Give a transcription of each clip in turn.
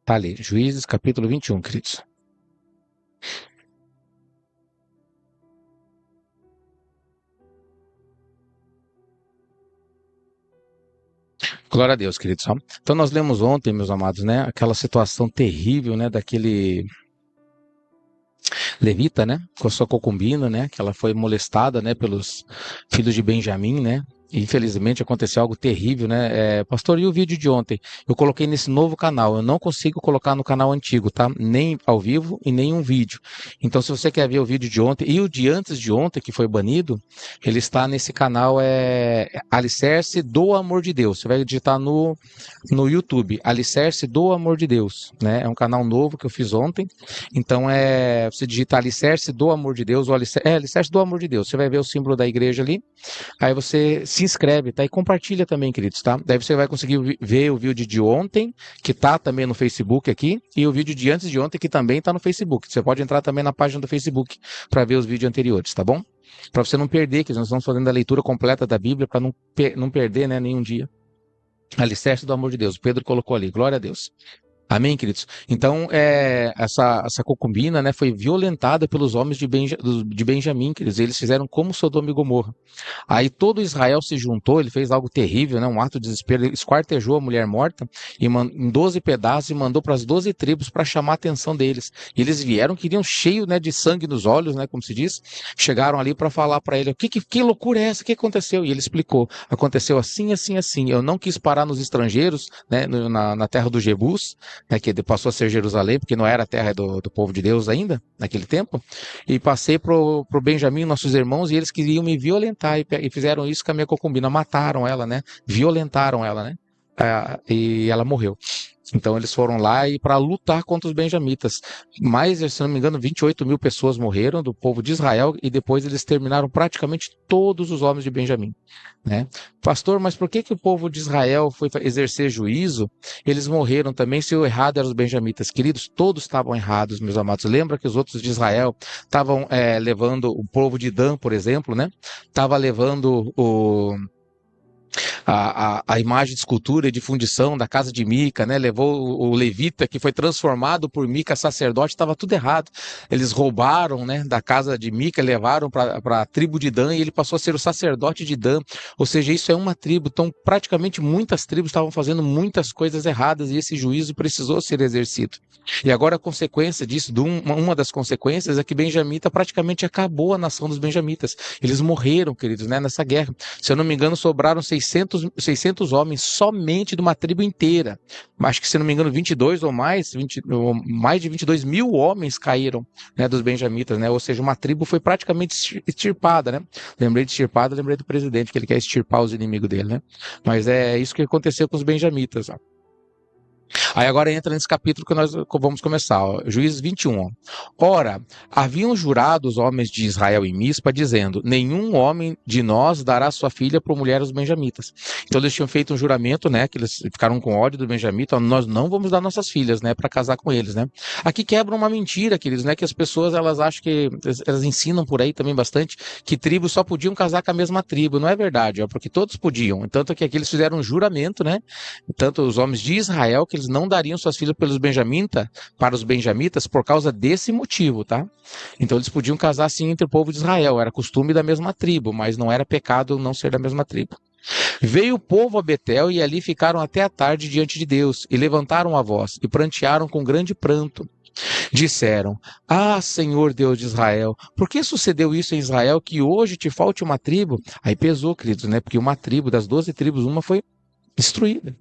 Tá ali, Juízes capítulo 21, queridos. Glória a Deus, queridos. Então nós lemos ontem, meus amados, né, aquela situação terrível, né, daquele levita, né, com a sua concubina, né, que ela foi molestada, né, pelos filhos de Benjamim, né. E, infelizmente aconteceu algo terrível, né? Pastor, e o vídeo de ontem? Eu coloquei nesse novo canal. Eu não consigo colocar no canal antigo, tá? Nem ao vivo e nem um vídeo. Então, se você quer ver o vídeo de ontem e o de antes de ontem, que foi banido, ele está nesse canal, Alicerce do Amor de Deus. Você vai digitar no YouTube, Alicerce do Amor de Deus, né? É um canal novo que eu fiz ontem. Então, você digita Alicerce do Amor de Deus, ou Alicerce do Amor de Deus. Você vai ver o símbolo da igreja ali. Aí você se inscreve, tá? E compartilha também, queridos, tá? Daí você vai conseguir ver o vídeo de ontem, que tá também no Facebook aqui, e o vídeo de antes de ontem, que também tá no Facebook. Você pode entrar também na página do Facebook para ver os vídeos anteriores, tá bom? Para você não perder, que nós estamos fazendo a leitura completa da Bíblia para não perder, né, nenhum dia. Alicerce do amor de Deus. O Pedro colocou ali. Glória a Deus. Amém, queridos? Então, essa concubina, né, foi violentada pelos homens de Benjamim, queridos. Eles fizeram como Sodoma e Gomorra. Aí todo Israel se juntou, ele fez algo terrível, né, um ato de desespero, ele esquartejou a mulher morta em 12 pedaços e mandou para as 12 tribos para chamar a atenção deles. E eles vieram, queriam cheio, né, de sangue nos olhos, né, como se diz, chegaram ali para falar para ele, que loucura é essa? O que aconteceu? E ele explicou, aconteceu assim, assim, assim. Eu não quis parar nos estrangeiros, né, na terra do Jebus, né, que passou a ser Jerusalém, porque não era a terra do povo de Deus ainda, naquele tempo, e passei pro Benjamim, nossos irmãos, e eles queriam me violentar, e fizeram isso com a minha concubina, mataram ela, né, violentaram ela, né, e ela morreu. Então eles foram lá para lutar contra os benjamitas. Mais, se não me engano, 28 mil pessoas morreram do povo de Israel e depois eles terminaram praticamente todos os homens de Benjamim, né? Pastor, mas por que o povo de Israel foi exercer juízo? Eles morreram também, se o errado eram os benjamitas. Queridos, todos estavam errados, meus amados. Lembra que os outros de Israel estavam levando, o povo de Dan, por exemplo, né? Estava levando a imagem de escultura e de fundição da casa de Mica, né? Levou o levita que foi transformado por Mica sacerdote, estava tudo errado. Eles roubaram, né, da casa de Mica, levaram para a tribo de Dan e ele passou a ser o sacerdote de Dan. Ou seja, isso é uma tribo. Então, praticamente muitas tribos estavam fazendo muitas coisas erradas e esse juízo precisou ser exercido. E agora a consequência disso, uma das consequências é que Benjamita praticamente acabou a nação dos benjamitas. Eles morreram, queridos, né, nessa guerra. Se eu não me engano, sobraram 600 homens somente de uma tribo inteira. Acho que, se não me engano, 22 ou mais, mais de 22 mil homens caíram, né, dos benjamitas, né? Ou seja, uma tribo foi praticamente extirpada, né? Lembrei de extirpada, lembrei do presidente, que ele quer extirpar os inimigos dele, né? Mas é isso que aconteceu com os benjamitas, ó. Aí agora entra nesse capítulo que nós vamos começar, ó, Juízes 21. Ó. Ora, haviam jurado os homens de Israel em Mispa, dizendo, nenhum homem de nós dará sua filha por mulher aos benjamitas. Então eles tinham feito um juramento, né, que eles ficaram com ódio do benjamita, ó, nós não vamos dar nossas filhas, né, para casar com eles, né. Aqui quebra uma mentira, queridos, né, que as pessoas, elas acham que, elas ensinam por aí também bastante, que tribos só podiam casar com a mesma tribo. Não é verdade, ó, porque todos podiam. Tanto que aqui eles fizeram um juramento, né, tanto os homens de Israel, que eles não dariam suas filhas para os benjamitas por causa desse motivo, tá? Então eles podiam casar sim entre o povo de Israel, era costume da mesma tribo, mas não era pecado não ser da mesma tribo. Veio o povo a Betel e ali ficaram até a tarde diante de Deus, e levantaram a voz, e prantearam com grande pranto. Disseram, Senhor Deus de Israel, por que sucedeu isso em Israel, que hoje te falte uma tribo? Aí pesou, queridos, né? Porque uma tribo, das 12 tribos, uma foi destruída.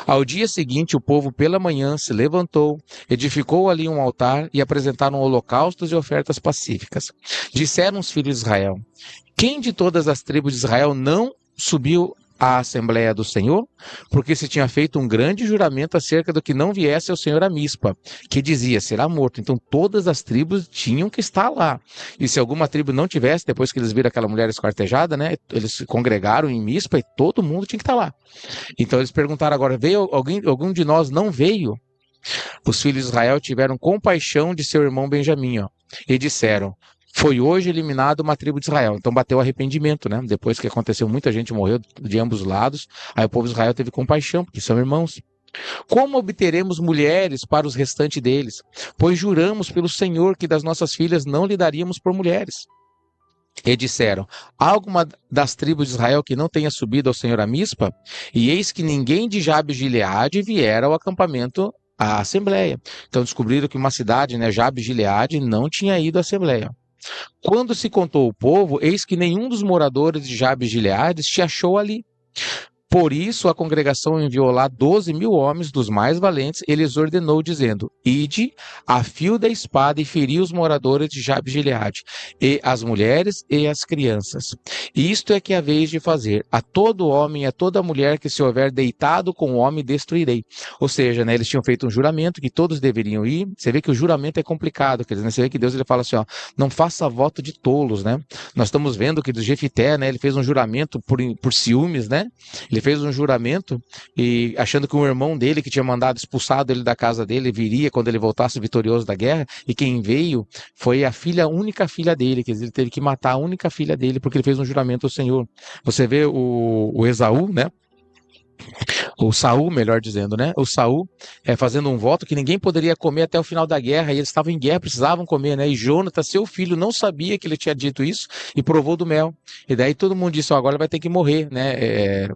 Ao dia seguinte, o povo pela manhã se levantou, edificou ali um altar e apresentaram holocaustos e ofertas pacíficas. Disseram os filhos de Israel, quem de todas as tribos de Israel não subiu à Assembleia do Senhor? Porque se tinha feito um grande juramento acerca do que não viesse ao Senhor a Mispa, que dizia, será morto. Então todas as tribos tinham que estar lá. E se alguma tribo não tivesse, depois que eles viram aquela mulher esquartejada, né, eles se congregaram em Mispa e todo mundo tinha que estar lá. Então eles perguntaram agora, veio algum de nós não veio? Os filhos de Israel tiveram compaixão de seu irmão Benjamim, ó, e disseram, foi hoje eliminado uma tribo de Israel. Então bateu arrependimento, né? Depois que aconteceu, muita gente morreu de ambos os lados. Aí o povo de Israel teve compaixão, porque são irmãos. Como obteremos mulheres para os restantes deles? Pois juramos pelo Senhor que das nossas filhas não lhe daríamos por mulheres. E disseram: há alguma das tribos de Israel que não tenha subido ao Senhor a Mispa? E eis que ninguém de Jabes de Gileade viera ao acampamento à assembleia. Então descobriram que uma cidade, né, Jabes de Gileade, não tinha ido à assembleia. Quando se contou o povo, eis que nenhum dos moradores de Jabes de Gileade se achou ali. Por isso a congregação enviou lá 12.000 homens dos mais valentes. Ele lhes ordenou, dizendo: ide a fio da espada e feri os moradores de Jabes de Gileade, e as mulheres e as crianças. Isto é que é a vez de fazer: a todo homem e a toda mulher que se houver deitado com o homem destruirei. Ou seja, né, eles tinham feito um juramento que todos deveriam ir. Você vê que o juramento é complicado, quer dizer, né, você vê que Deus ele fala assim, ó, não faça voto de tolos, né? Nós estamos vendo que do Jefité, né, ele fez um juramento por ciúmes, né? Ele fez um juramento e achando que um irmão dele que tinha mandado expulsado ele da casa dele viria quando ele voltasse vitorioso da guerra, e quem veio foi a única filha dele, quer dizer, ele teve que matar a única filha dele porque ele fez um juramento ao Senhor. Você vê o Esaú, né? O Saul, melhor dizendo, né? O Saul fazendo um voto que ninguém poderia comer até o final da guerra, e eles estavam em guerra, precisavam comer, né? E Jonatas, seu filho, não sabia que ele tinha dito isso e provou do mel. E daí todo mundo disse, ó, agora ele vai ter que morrer, né?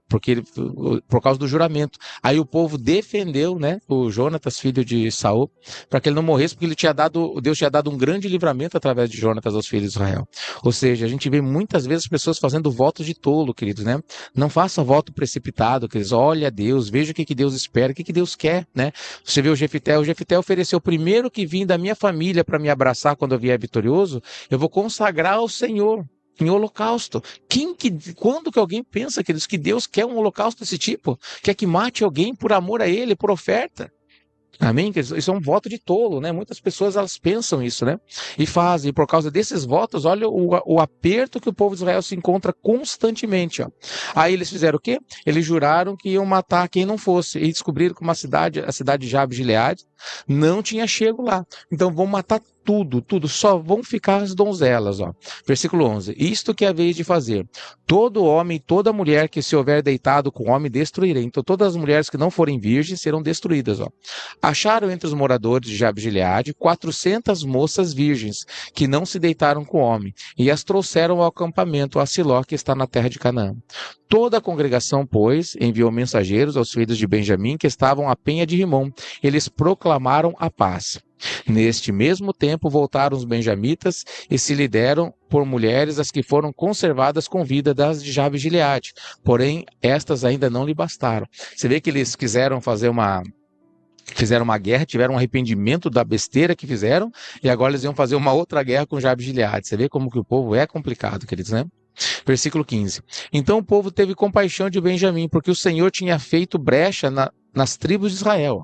Por causa do juramento. Aí o povo defendeu, né? O Jonatas, filho de Saul, para que ele não morresse, porque Deus tinha dado um grande livramento através de Jonatas aos filhos de Israel. Ou seja, a gente vê muitas vezes pessoas fazendo votos de tolo, queridos, né? Não faça voto precipitado, queridos. Olha a Deus, veja o que Deus espera, o que Deus quer, né? Você vê o Jefité ofereceu: o primeiro que vim da minha família para me abraçar quando eu vier vitorioso, eu vou consagrar ao Senhor em holocausto. Quando que alguém pensa, queridos, que Deus quer um holocausto desse tipo? Quer que mate alguém por amor a Ele, por oferta? Amém? Isso é um voto de tolo, né? Muitas pessoas elas pensam isso, né? E fazem. E por causa desses votos, olha o aperto que o povo de Israel se encontra constantemente, ó. Aí eles fizeram o quê? Eles juraram que iam matar quem não fosse. E descobriram que a cidade de Jabes de Gileade, não tinha chego lá. Então vão matar tudo, só vão ficar as donzelas, ó. Versículo 11. Isto que é a vez de fazer: todo homem e toda mulher que se houver deitado com homem destruirei. Então todas as mulheres que não forem virgens serão destruídas, ó. Acharam entre os moradores de Jabes de Gileade 400 moças virgens que não se deitaram com homem, e as trouxeram ao acampamento a Siló, que está na terra de Canaã. Toda a congregação, pois, enviou mensageiros aos filhos de Benjamim que estavam à penha de Rimom. Eles proclamaram a paz. Neste mesmo tempo voltaram os benjamitas e se lhe deram por mulheres as que foram conservadas com vida das de Jabes de Gileade. Porém, estas ainda não lhe bastaram. Você vê que eles fizeram uma guerra, tiveram um arrependimento da besteira que fizeram, e agora eles iam fazer uma outra guerra com Jabes de Gileade. Você vê como que o povo é complicado, queridos, né? Versículo 15. Então o povo teve compaixão de Benjamim, porque o Senhor tinha feito brecha nas tribos de Israel.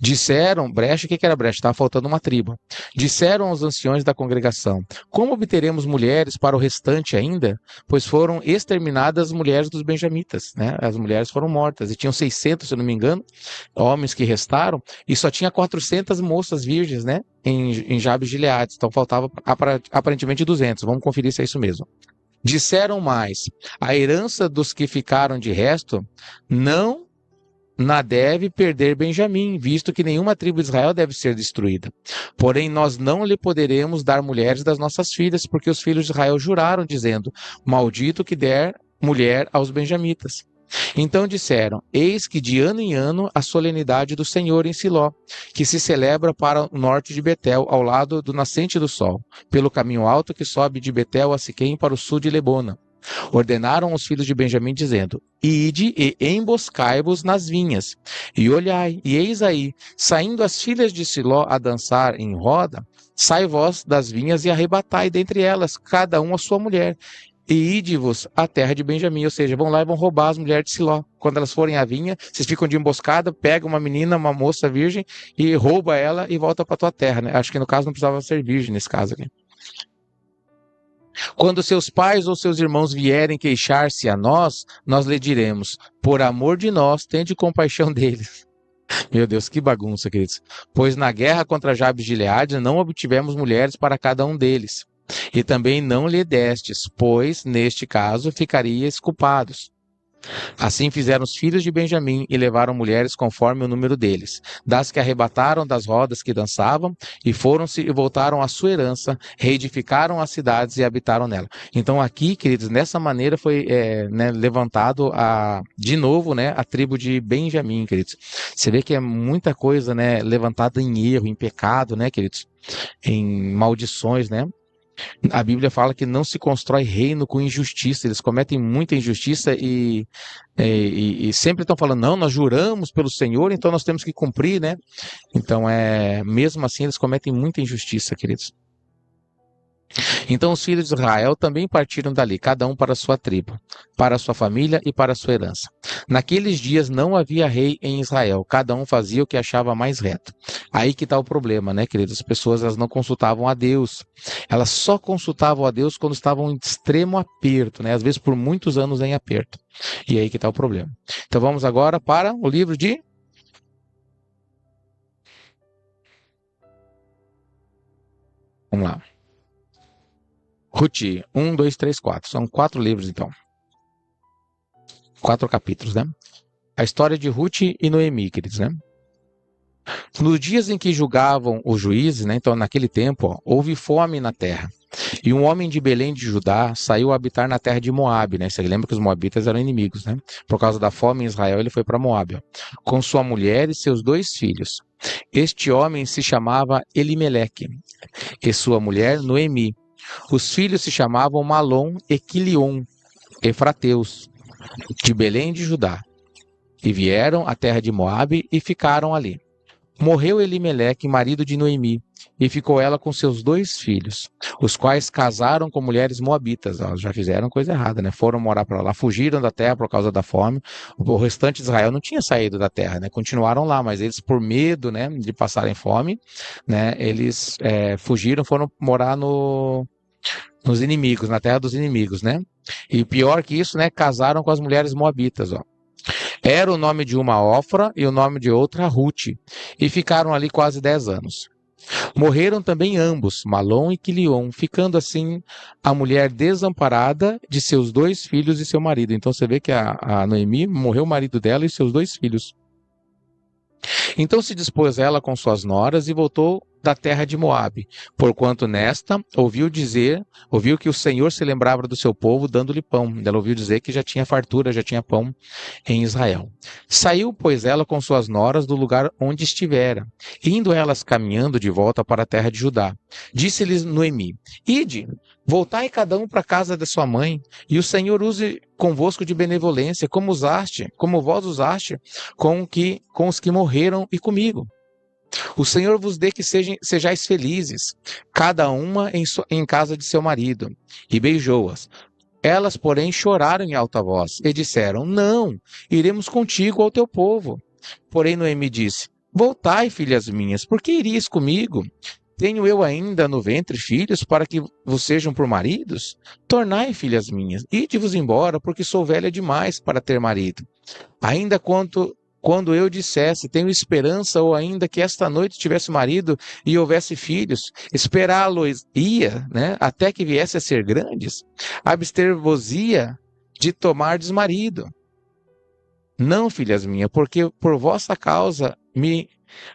Disseram, brecha, o que era brecha? Estava faltando uma tribo. Disseram aos anciões da congregação: como obteremos mulheres para o restante ainda? Pois foram exterminadas as mulheres dos benjamitas, né? As mulheres foram mortas, e tinham 600, se eu não me engano, homens que restaram, e só tinha 400 moças virgens, né? Em Jabes de Gileade. Então faltava aparentemente 200. Vamos conferir se é isso mesmo. Disseram mais: a herança dos que ficaram de resto não deve perder Benjamim, visto que nenhuma tribo de Israel deve ser destruída. Porém, nós não lhe poderemos dar mulheres das nossas filhas, porque os filhos de Israel juraram, dizendo: maldito que der mulher aos benjamitas. Então disseram: eis que de ano em ano a solenidade do Senhor em Siló, que se celebra para o norte de Betel, ao lado do nascente do sol, pelo caminho alto que sobe de Betel a Siquém para o sul de Lebona. Ordenaram os filhos de Benjamim, dizendo: ide e emboscai-vos nas vinhas, e olhai, e eis aí, saindo as filhas de Siló a dançar em roda, sai vós das vinhas e arrebatai dentre elas, cada um a sua mulher, e ide-vos à terra de Benjamim. Ou seja, vão lá e vão roubar as mulheres de Siló. Quando elas forem à vinha, vocês ficam de emboscada, pegam uma menina, uma moça virgem, e rouba ela e volta para tua terra, né? Acho que no caso não precisava ser virgem nesse caso aqui. Quando seus pais ou seus irmãos vierem queixar-se a nós, nós lhe diremos: por amor de nós, tende compaixão deles. Meu Deus, que bagunça, queridos. Pois na guerra contra Jabes de Gileade não obtivemos mulheres para cada um deles. E também não lhe destes, pois, neste caso, ficarias culpados. Assim fizeram os filhos de Benjamim e levaram mulheres conforme o número deles, das que arrebataram das rodas que dançavam, e foram-se e voltaram à sua herança, reedificaram as cidades e habitaram nela. Então aqui, queridos, nessa maneira foi levantado de novo, né, a tribo de Benjamim, queridos. Você vê que é muita coisa, né, levantada em erro, em pecado, né, queridos, em maldições, né? A Bíblia fala que não se constrói reino com injustiça. Eles cometem muita injustiça e sempre estão falando, não, nós juramos pelo Senhor, então nós temos que cumprir, né? Então, mesmo assim, eles cometem muita injustiça, queridos. Então os filhos de Israel também partiram dali, cada um para a sua tribo, para a sua família e para a sua herança. Naqueles dias não havia rei em Israel, cada um fazia o que achava mais reto. Aí que está o problema, né, queridos? As pessoas elas não consultavam a Deus. Elas só consultavam a Deus quando estavam em extremo aperto, né? Às vezes por muitos anos em aperto. E aí que está o problema. Então vamos agora para o livro de... Vamos lá. Ruth, 1, 2, 3, 4. São 4 livros, então. 4 capítulos, né? A história de Ruth e Noemi, queridos, né? Nos dias em que julgavam os juízes, né? Então, naquele tempo, houve fome na terra. E um homem de Belém de Judá saiu a habitar na terra de Moabe, né? Você lembra que os moabitas eram inimigos, né? Por causa da fome em Israel, ele foi para Moabe, com sua mulher e seus 2 filhos. Este homem se chamava Elimeleque, e sua mulher Noemi. Os filhos se chamavam Malom e Quilion, efrateus, de Belém de Judá, e vieram à terra de Moabe e ficaram ali. Morreu Elimeleque, marido de Noemi, e ficou ela com seus 2 filhos, os quais casaram com mulheres moabitas. Elas já fizeram coisa errada, né? Foram morar para lá, fugiram da terra por causa da fome. O restante de Israel não tinha saído da terra, né? Continuaram lá, mas eles, por medo, né, de passarem fome, né, eles fugiram, foram morar nos inimigos, na terra dos inimigos, né? E pior que isso, né? Casaram com as mulheres moabitas, ó. Era o nome de uma Ofra e o nome de outra Ruth, e ficaram ali quase 10 anos. Morreram também ambos, Malom e Quilion, ficando assim a mulher desamparada de seus 2 filhos e seu marido. Então você vê que a Noemi morreu o marido dela e seus 2 filhos. Então se dispôs ela com suas noras e voltou da terra de Moabe, porquanto nesta ouviu que o Senhor se lembrava do seu povo, dando-lhe pão. Ela ouviu dizer que já tinha fartura, já tinha pão em Israel. Saiu, pois, ela com suas noras do lugar onde estivera, indo elas caminhando de volta para a terra de Judá. Disse-lhes Noemi: Ide, voltai cada um para a casa de sua mãe, e o Senhor use convosco de benevolência, como vós usaste com os que morreram e comigo. O Senhor vos dê que sejais felizes, cada uma em casa de seu marido. E beijou-as. Elas, porém, choraram em alta voz e disseram: Não, iremos contigo ao teu povo. Porém Noemi disse: Voltai, filhas minhas, por que irias comigo? Tenho eu ainda no ventre filhos para que vos sejam por maridos? Tornai, filhas minhas, ide-vos embora, porque sou velha demais para ter marido. Ainda quando eu dissesse, tenho esperança, ou ainda que esta noite tivesse marido e houvesse filhos, esperá-los-ia, né, até que viesse a ser grandes, abster-vos-ia de tomardes marido. Não, filhas minhas, porque por vossa causa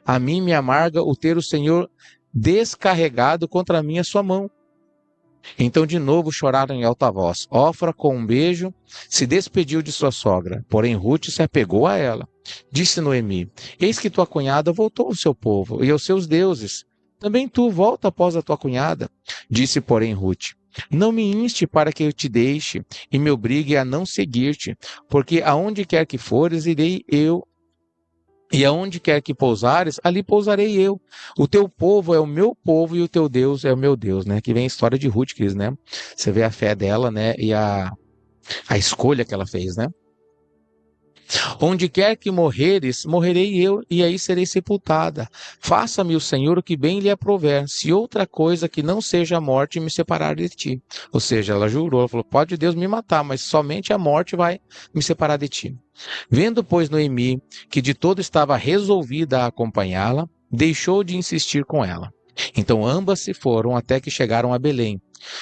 a mim me amarga o ter o Senhor descarregado contra mim a sua mão. Então de novo choraram em alta voz. Ofra, com um beijo, se despediu de sua sogra, porém Ruth se apegou a ela. Disse Noemi: Eis que tua cunhada voltou ao seu povo e aos seus deuses. Também tu volta após a tua cunhada. Disse, porém, Ruth: Não me inste para que eu te deixe e me obrigue a não seguir-te, porque aonde quer que fores, irei eu. E aonde quer que pousares, ali pousarei eu. O teu povo é o meu povo e o teu Deus é o meu Deus, né? Que vem a história de Ruth, né? Você vê a fé dela, né? E a escolha que ela fez, né? Onde quer que morreres, morrerei eu, e aí serei sepultada. Faça-me o Senhor o que bem lhe aprouver, se outra coisa que não seja a morte me separar de ti. Ou seja, ela jurou, ela falou, pode Deus me matar, mas somente a morte vai me separar de ti. Vendo, pois, Noemi, que de todo estava resolvida a acompanhá-la, deixou de insistir com ela. Então ambas se foram até que chegaram a Belém.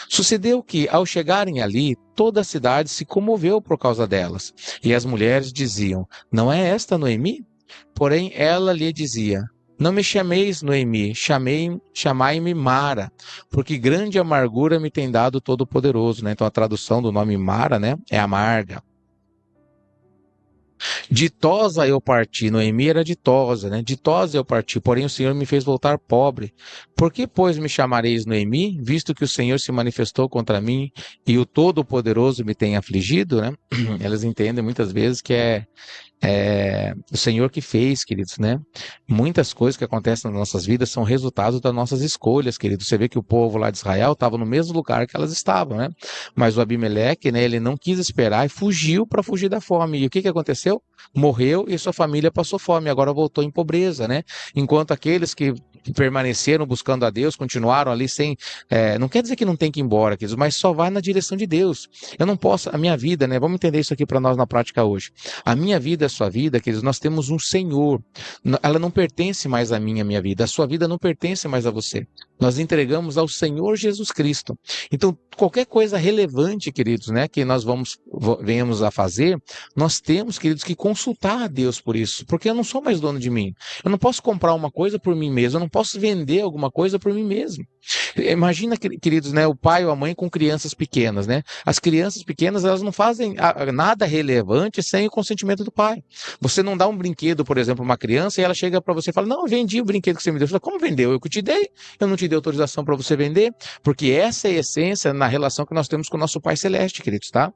Sucedeu que, ao chegarem ali, toda a cidade se comoveu por causa delas. E as mulheres diziam: Não é esta Noemi? Porém, ela lhe dizia: Não me chameis Noemi, chamai-me Mara, porque grande amargura me tem dado o Todo-Poderoso. Né? Então, a tradução do nome Mara, né, é amarga. Ditosa eu parti, Noemi era ditosa, né? Ditosa eu parti, porém o Senhor me fez voltar pobre. Por que, pois, me chamareis Noemi, visto que o Senhor se manifestou contra mim e o Todo-Poderoso me tem afligido, né? Elas entendem muitas vezes que é o Senhor que fez, queridos, né? Muitas coisas que acontecem nas nossas vidas são resultado das nossas escolhas, queridos. Você vê que o povo lá de Israel estava no mesmo lugar que elas estavam, né? Mas o Abimeleque, né, ele não quis esperar e fugiu para fugir da fome. E o que aconteceu? Morreu e sua família passou fome, agora voltou em pobreza, né? Enquanto aqueles que permaneceram buscando a Deus, continuaram ali sem... não quer dizer que não tem que ir embora, queridos, mas só vai na direção de Deus. Eu não posso... A minha vida, né? Vamos entender isso aqui para nós na prática hoje. A minha vida, a sua vida, queridos, nós temos um Senhor. Ela não pertence mais a mim, a minha vida. A sua vida não pertence mais a você. Nós entregamos ao Senhor Jesus Cristo. Então, qualquer coisa relevante, queridos, né, que nós venhamos a fazer, nós temos, queridos, que consultar a Deus por isso, porque eu não sou mais dono de mim. Eu não posso comprar uma coisa por mim mesmo, eu não posso vender alguma coisa por mim mesmo. Imagina, queridos, né, o pai ou a mãe com crianças pequenas, né? As crianças pequenas, elas não fazem nada relevante sem o consentimento do pai. Você não dá um brinquedo, por exemplo, a uma criança e ela chega para você e fala: Não, eu vendi o brinquedo que você me deu. Você fala: Como vendeu? Eu que te dei. Eu não te dei autorização para você vender. Porque essa é a essência na relação que nós temos com o nosso Pai Celeste, queridos, tá?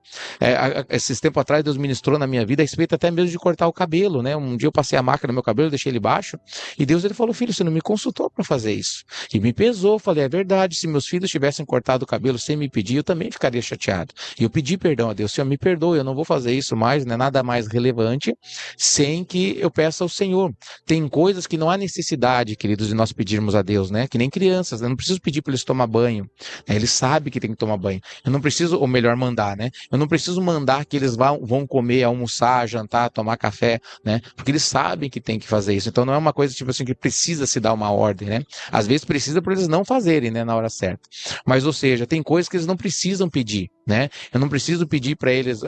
Esses tempos atrás, Deus ministrou na minha vida a respeito até mesmo de cortar o cabelo, né? Um dia eu passei a máquina no meu cabelo, deixei ele baixo, e Deus ele falou: Filho, você não me consultou para fazer isso. E me pesou, falei: É verdade, se meus filhos tivessem cortado o cabelo sem me pedir, eu também ficaria chateado. E eu pedi perdão a Deus: Senhor, me perdoe, eu não vou fazer isso mais, não é nada mais relevante, sem que eu peça ao Senhor. Tem coisas que não há necessidade, queridos, de nós pedirmos a Deus, né? Que nem crianças, né? Eu não preciso pedir para eles tomar banho. Eles sabem que tem que tomar banho. Eu não preciso, ou melhor, mandar, né? Eu não preciso mandar que eles vão comer, almoçar, jantar, tomar café, né? Porque eles sabem que tem que fazer isso. Então não é uma coisa tipo assim que precisa se dar uma ordem, né? Às vezes precisa para eles não fazerem, né, na hora certa. Mas, ou seja, tem coisas que eles não precisam pedir, né? Eu não preciso pedir para eles,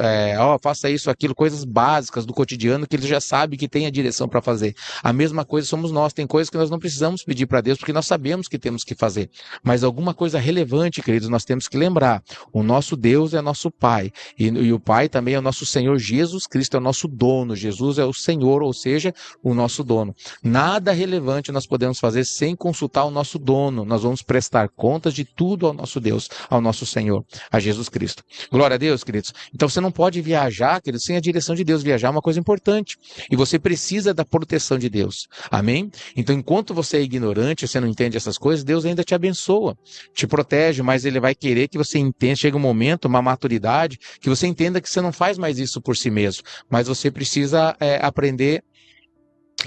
faça isso, aquilo, coisas básicas do cotidiano que eles já sabem que tem a direção para fazer. A mesma coisa somos nós. Tem coisas que nós não precisamos pedir para Deus porque nós sabemos que temos que fazer. Mas alguma coisa relevante, queridos, nós temos que lembrar. O nosso Deus é nosso Pai. E o Pai também é o nosso Senhor Jesus Cristo, é o nosso dono. Jesus é o Senhor, ou seja, o nosso dono. Nada relevante nós podemos fazer sem consultar o nosso dono. Nós vamos prestar contas de tudo ao nosso Deus, ao nosso Senhor, a Jesus Cristo. Glória a Deus, queridos. Então você não pode viajar, queridos, sem a direção de Deus. Viajar é uma coisa importante. E você precisa da proteção de Deus. Amém? Então, enquanto você é ignorante, você não entende essas coisas, Deus ainda te abençoa, te protege, mas Ele vai querer que você entenda, chega um momento, uma maturidade, que você entenda que você não faz mais isso por si mesmo, mas você precisa aprender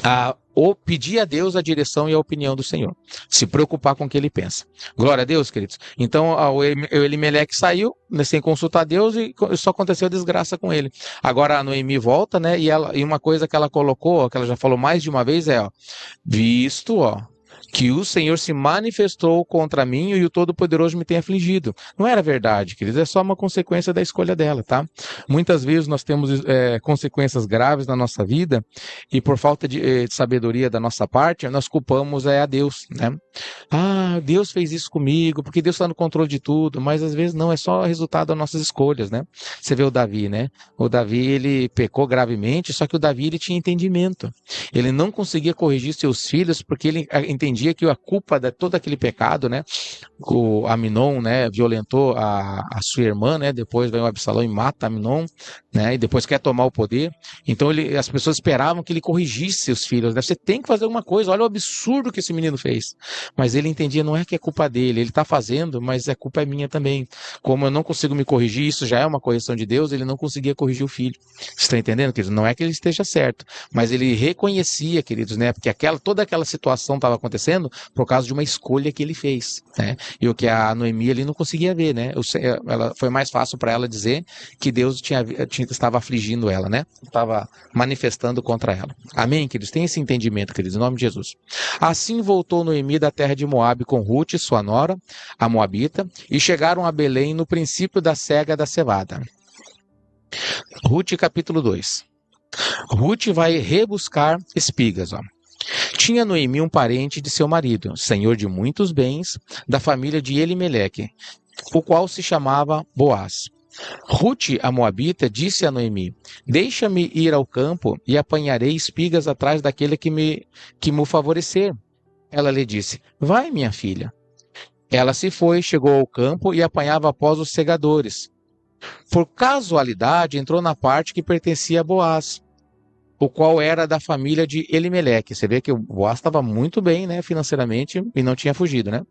a pedir a Deus a direção e a opinião do Senhor. Se preocupar com o que Ele pensa. Glória a Deus, queridos. Então, o Elimeleque saiu, né, sem consultar Deus, e só aconteceu desgraça com ele. Agora a Noemi volta, né? E uma coisa que ela colocou, que ela já falou mais de uma vez, visto, que o Senhor se manifestou contra mim e o Todo-Poderoso me tem afligido. Não era verdade, queridos, é só uma consequência da escolha dela, tá? Muitas vezes nós temos consequências graves na nossa vida e por falta de sabedoria da nossa parte, nós culpamos a Deus, né? Deus fez isso comigo, porque Deus está no controle de tudo, mas às vezes não, é só resultado das nossas escolhas, né? Você vê o Davi, né? O Davi, ele pecou gravemente, só que o Davi, ele tinha entendimento. Ele não conseguia corrigir seus filhos porque ele entendia que a culpa de todo aquele pecado, né? O Aminon, né, violentou a sua irmã, né? Depois vem o Absalão e mata Aminon, né? E depois quer tomar o poder. Então as pessoas esperavam que ele corrigisse seus filhos, né? Você tem que fazer alguma coisa, olha o absurdo que esse menino fez. Mas ele entendia, não é que é culpa dele, ele está fazendo, mas a culpa é minha também. Como eu não consigo me corrigir, isso já é uma correção de Deus, ele não conseguia corrigir o filho. Você está entendendo, queridos? Não é que ele esteja certo, mas ele reconhecia, queridos, né? Porque toda aquela situação estava acontecendo, acontecendo por causa de uma escolha que ele fez, né? E o que a Noemi ali não conseguia ver, né? Foi mais fácil para ela dizer que Deus estava afligindo ela, né? Estava manifestando contra ela. Amém, queridos? Tem esse entendimento, queridos, em nome de Jesus. Assim voltou Noemi da terra de Moabe com Rute, sua nora, a Moabita, e chegaram a Belém no princípio da cega da cevada. Rute, capítulo 2. Rute vai rebuscar espigas, ó. Tinha Noemi um parente de seu marido, senhor de muitos bens, da família de Elimeleque, o qual se chamava Boaz. Rute, a Moabita, disse a Noemi: deixa-me ir ao campo e apanharei espigas atrás daquele que me favorecer. Ela lhe disse: vai, minha filha. Ela se foi, chegou ao campo e apanhava após os segadores. Por casualidade, entrou na parte que pertencia a Boaz, o qual era da família de Elimeleque. Você vê que o Boaz estava muito bem, né, financeiramente, e não tinha fugido, né?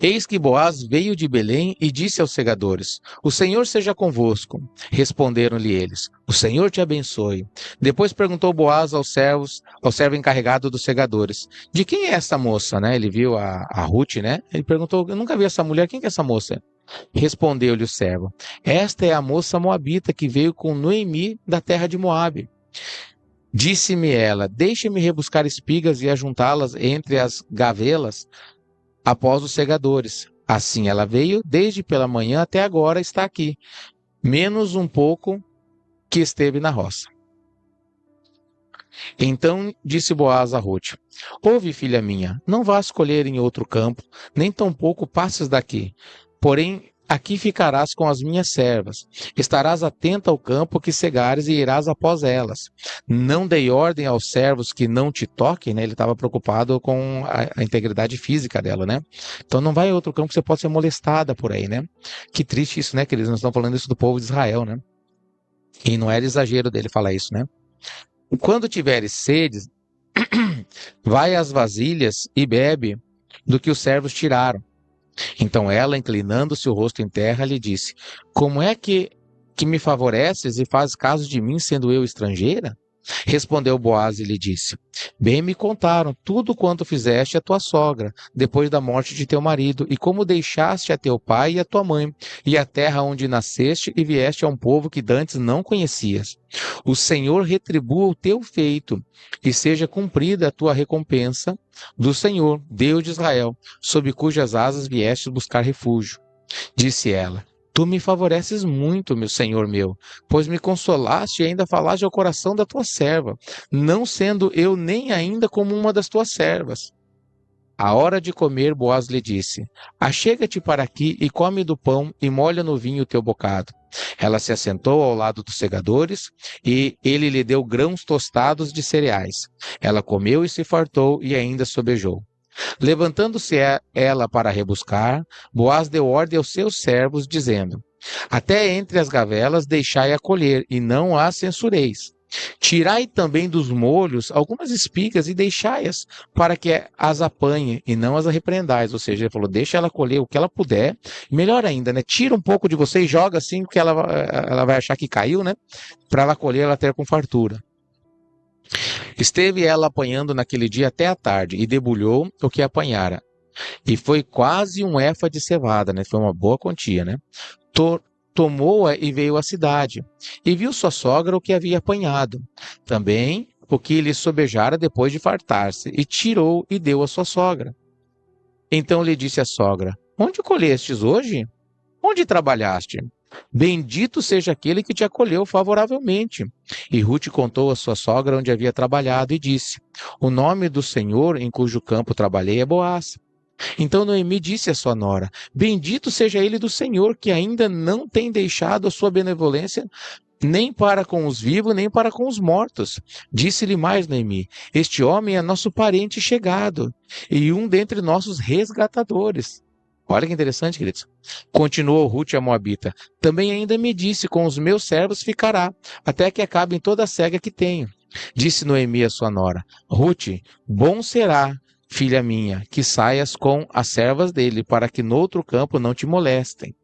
Eis que Boaz veio de Belém e disse aos segadores: o Senhor seja convosco. Responderam-lhe eles: o Senhor te abençoe. Depois perguntou Boaz ao servo encarregado dos segadores: de quem é essa moça? Né? Ele viu a Rute, né? Ele perguntou: eu nunca vi essa mulher, quem que é essa moça? Respondeu-lhe o servo: esta é a moça moabita que veio com Noemi da terra de Moabe. Disse-me ela: deixe-me rebuscar espigas e ajuntá-las entre as gavelas após os segadores. Assim ela veio, desde pela manhã até agora está aqui, menos um pouco que esteve na roça. Então disse Boaz a Rute: ouve, filha minha, não vás colher em outro campo, nem tampouco passes daqui. Porém, aqui ficarás com as minhas servas. Estarás atenta ao campo que cegares e irás após elas. Não dei ordem aos servos que não te toquem, né? Ele estava preocupado com a integridade física dela, né? Então não vai a outro campo que você pode ser molestada por aí, né? Que triste isso, né? Que eles não estão falando isso do povo de Israel, né? E não era exagero dele falar isso, né? Quando tiveres sede, vai às vasilhas e bebe do que os servos tiraram. Então ela, inclinando-se o rosto em terra, lhe disse: como é que me favoreces e fazes caso de mim, sendo eu estrangeira? Respondeu Boaz e lhe disse: bem me contaram tudo quanto fizeste a tua sogra, depois da morte de teu marido, e como deixaste a teu pai e a tua mãe, e a terra onde nasceste, e vieste a um povo que dantes não conhecias. O Senhor retribua o teu feito, e seja cumprida a tua recompensa do Senhor, Deus de Israel, sob cujas asas vieste buscar refúgio. Disse ela: tu me favoreces muito, meu senhor meu, pois me consolaste e ainda falaste ao coração da tua serva, não sendo eu nem ainda como uma das tuas servas. À hora de comer, Boaz lhe disse: achega-te para aqui e come do pão e molha no vinho o teu bocado. Ela se assentou ao lado dos segadores e ele lhe deu grãos tostados de cereais. Ela comeu e se fartou e ainda sobejou. Levantando-se ela para rebuscar, Boaz deu ordem aos seus servos, dizendo: até entre as gavelas deixai-a colher, e não a censureis. Tirai também dos molhos algumas espigas e deixai-as, para que as apanhe, e não as repreendais. Ou seja, ele falou: deixa ela colher o que ela puder. Melhor ainda, né? Tira um pouco de você e joga assim, porque ela vai achar que caiu, né? Para ela colher, ela ter com fartura. Esteve ela apanhando naquele dia até a tarde, e debulhou o que apanhara. E foi quase um efa de cevada, né? Foi uma boa quantia, né? Tomou-a e veio à cidade, e viu sua sogra o que havia apanhado. Também o que lhe sobejara depois de fartar-se, e tirou e deu à sua sogra. Então lhe disse a sogra: onde colhestes hoje? Onde trabalhaste? Bendito seja aquele que te acolheu favoravelmente. E Rute contou à sua sogra onde havia trabalhado e disse: o nome do Senhor em cujo campo trabalhei é Boaz. Então Noemi disse à sua nora: bendito seja ele do Senhor, que ainda não tem deixado a sua benevolência nem para com os vivos, nem para com os mortos. Disse-lhe mais Noemi: este homem é nosso parente chegado, e um dentre nossos resgatadores. Olha que interessante, queridos. Continuou Rute a Moabita: também ainda me disse: com os meus servos ficará, até que acabem toda a cega que tenho. Disse Noemi a sua nora: Rute, bom será, filha minha, que saias com as servas dele, para que noutro campo não te molestem.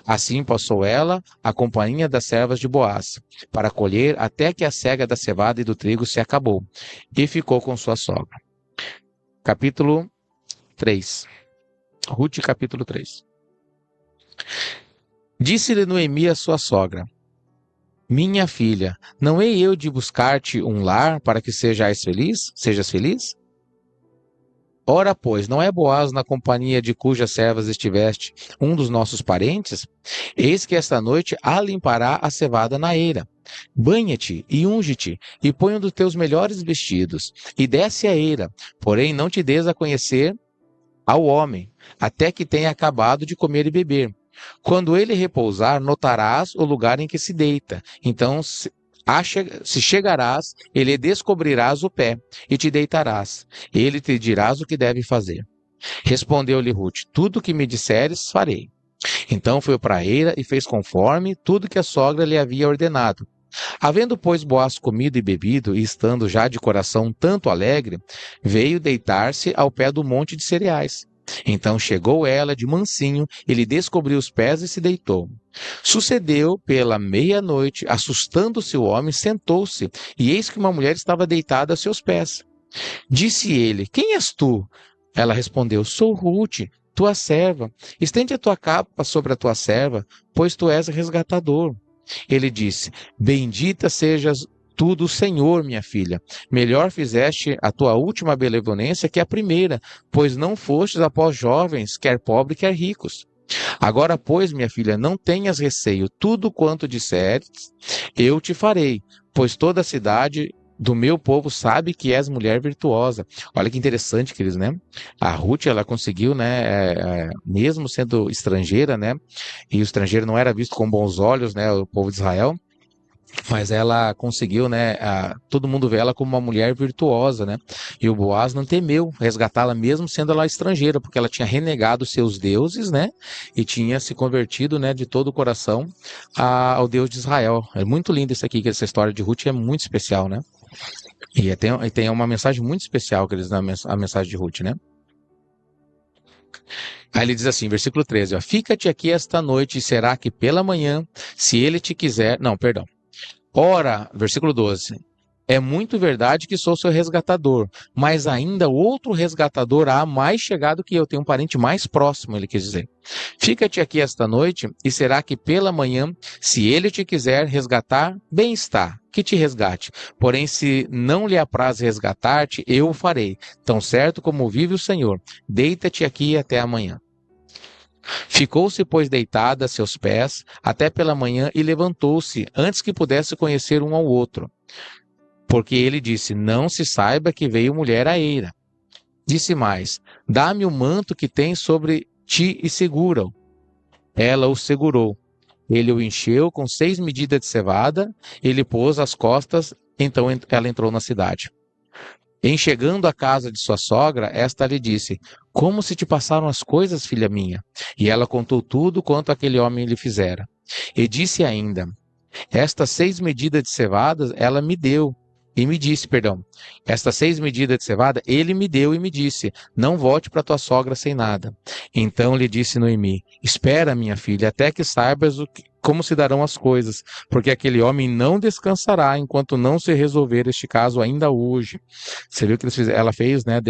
Assim passou ela a companhia das servas de Boaz, para colher até que a cega da cevada e do trigo se acabou, e ficou com sua sogra. capítulo 3. Ruth, capítulo 3. Disse-lhe Noemi a sua sogra: minha filha, não hei eu de buscar-te um lar para que sejas feliz? Ora, pois, não é Boaz na companhia de cujas servas estiveste, um dos nossos parentes? Eis que esta noite a limpará a cevada na eira. Banha-te e unge-te, e põe um dos teus melhores vestidos, e desce a eira, porém não te des a conhecer ao homem, até que tenha acabado de comer e beber. Quando ele repousar, notarás o lugar em que se deita. Então, se chegarás, ele descobrirás o pé, e te deitarás. Ele te dirás o que deve fazer. Respondeu-lhe Ruth: tudo o que me disseres, farei. Então foi para a eira e fez conforme tudo que a sogra lhe havia ordenado. Havendo, pois, Boaz comido e bebido, e estando já de coração tanto alegre, veio deitar-se ao pé do monte de cereais. Então chegou ela de mansinho, ele descobriu os pés e se deitou. Sucedeu pela meia-noite, assustando-se o homem, sentou-se, e eis que uma mulher estava deitada a seus pés. Disse ele: quem és tu? Ela respondeu: sou Ruth, tua serva. Estende a tua capa sobre a tua serva, pois tu és resgatador. Ele disse: bendita sejas tu do Senhor, minha filha. Melhor fizeste a tua última benevolência que a primeira, pois não fostes após jovens, quer pobres, quer ricos. Agora, pois, minha filha, não tenhas receio. Tudo quanto disseres, eu te farei, pois toda a cidade do meu povo sabe que és mulher virtuosa. Olha que interessante, queridos, né? A Ruth, ela conseguiu, né, mesmo sendo estrangeira, né, e o estrangeiro não era visto com bons olhos, né, o povo de Israel, mas ela conseguiu, né, todo mundo vê ela como uma mulher virtuosa, né, e o Boaz não temeu resgatá-la mesmo sendo ela estrangeira, porque ela tinha renegado seus deuses, né, e tinha se convertido, né, de todo o coração ao Deus de Israel. É muito lindo isso aqui, que essa história de Ruth é muito especial, né, e tem uma mensagem muito especial que eles dão a mensagem de Ruth, né. Aí ele diz assim, versículo 13, ó, fica-te aqui esta noite, e será que pela manhã, se ele te quiser, não, perdão. Ora, versículo 12, é muito verdade que sou seu resgatador, mas ainda outro resgatador há mais chegado que eu, tenho um parente mais próximo, ele quis dizer. Fica-te aqui esta noite, e será que pela manhã, se ele te quiser resgatar, bem está, que te resgate. Porém, se não lhe apraz resgatar-te, eu o farei, tão certo como vive o Senhor. Deita-te aqui até amanhã. Ficou-se, pois, deitada a seus pés, até pela manhã, e levantou-se, antes que pudesse conhecer um ao outro. Porque ele disse, não se saiba que veio mulher à eira. Disse mais, dá-me o manto que tens sobre ti e segura-o. Ela o segurou. Ele o encheu com 6 medidas de cevada, ele pôs as costas, então ela entrou na cidade. Em chegando à casa de sua sogra, esta lhe disse, como se te passaram as coisas, filha minha? E ela contou tudo quanto aquele homem lhe fizera. E disse ainda, estas 6 medidas de cevada ela me deu, e me disse, estas 6 medidas de cevada ele me deu e me disse, não volte para tua sogra sem nada. Então lhe disse Noemi, espera, minha filha, até que saibas como se darão as coisas, porque aquele homem não descansará enquanto não se resolver este caso ainda hoje. Você viu que ela fez, né?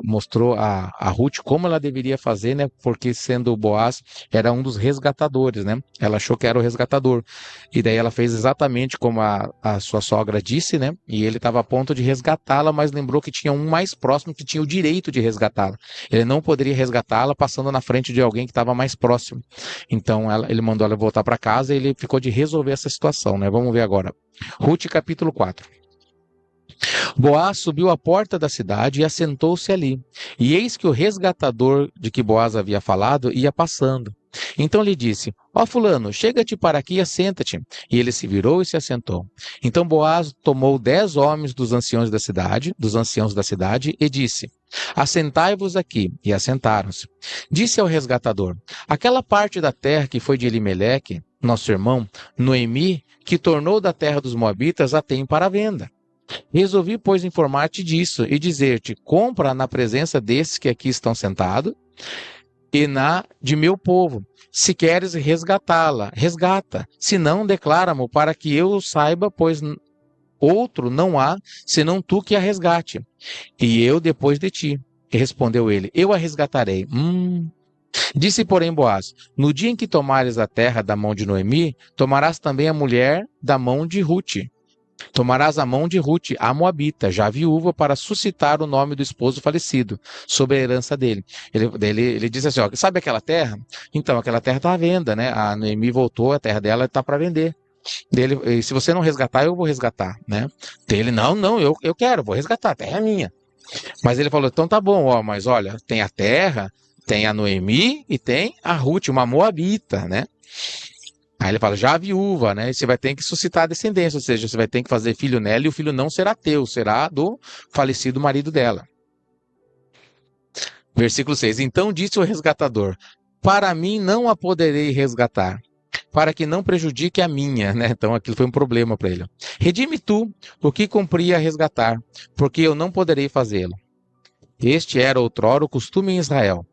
Mostrou a Ruth como ela deveria fazer, né? Porque sendo o Boaz era um dos resgatadores, né? Ela achou que era o resgatador. E daí ela fez exatamente como a sua sogra disse, né? E ele estava a ponto de resgatá-la, mas lembrou que tinha um mais próximo que tinha o direito de resgatá-la. Ele não poderia resgatá-la passando na frente de alguém que estava mais próximo. Então ele mandou ela voltar para casa e ele ficou de resolver essa situação, né? Vamos ver agora. Ruth, capítulo 4. Boaz subiu à porta da cidade e assentou-se ali. E eis que o resgatador de que Boaz havia falado ia passando. Então lhe disse, ó fulano, chega-te para aqui e assenta-te. E ele se virou e se assentou. Então Boaz tomou 10 homens dos anciãos da cidade, e disse, assentai-vos aqui. E assentaram-se. Disse ao resgatador, aquela parte da terra que foi de Elimeleque, nosso irmão, Noemi, que tornou da terra dos Moabitas, a tem para venda. Resolvi, pois, informar-te disso e dizer-te, compra na presença desses que aqui estão sentados e na de meu povo. Se queres resgatá-la, resgata. Se não, declara-mo para que eu o saiba, pois outro não há, senão tu que a resgate. E eu depois de ti. E respondeu ele: eu a resgatarei. Disse, porém, Boaz: no dia em que tomares a terra da mão de Noemi, tomarás também a mulher da mão de Rute. Tomarás a mão de Rute, a moabita, já viúva, para suscitar o nome do esposo falecido, sobre a herança dele. Ele disse assim, ó, sabe aquela terra? Então, aquela terra está à venda, né? A Noemi voltou, a terra dela está para vender. Dele, se você não resgatar, eu vou resgatar, né? Dele, não, eu quero, vou resgatar, a terra é minha. Mas ele falou, então tá bom, ó, mas olha, tem a terra, tem a Noemi e tem a Rute, uma moabita, né? Aí ele fala, já a viúva, né? Você vai ter que suscitar a descendência, ou seja, você vai ter que fazer filho nela e o filho não será teu, será do falecido marido dela. Versículo 6. Então disse o resgatador, para mim não a poderei resgatar, para que não prejudique a minha, né? Então aquilo foi um problema para ele. Redime tu o que cumpria resgatar, porque eu não poderei fazê-lo. Este era outrora o costume em Israel,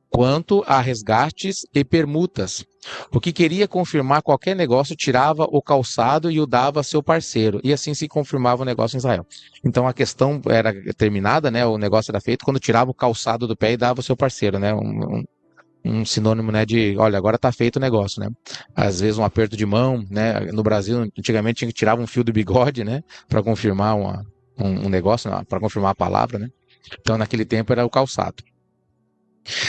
quanto a resgates e permutas. O que queria confirmar qualquer negócio tirava o calçado e o dava a seu parceiro, e assim se confirmava o negócio em Israel. Então a questão era terminada, né? O negócio era feito quando tirava o calçado do pé e dava ao seu parceiro, né? Um sinônimo, né, de, olha, agora tá feito o negócio, né? Às vezes um aperto de mão, né? No Brasil, antigamente tinha que tirar um fio do bigode, né? Para confirmar um negócio, para confirmar a palavra, né? Então naquele tempo era o calçado.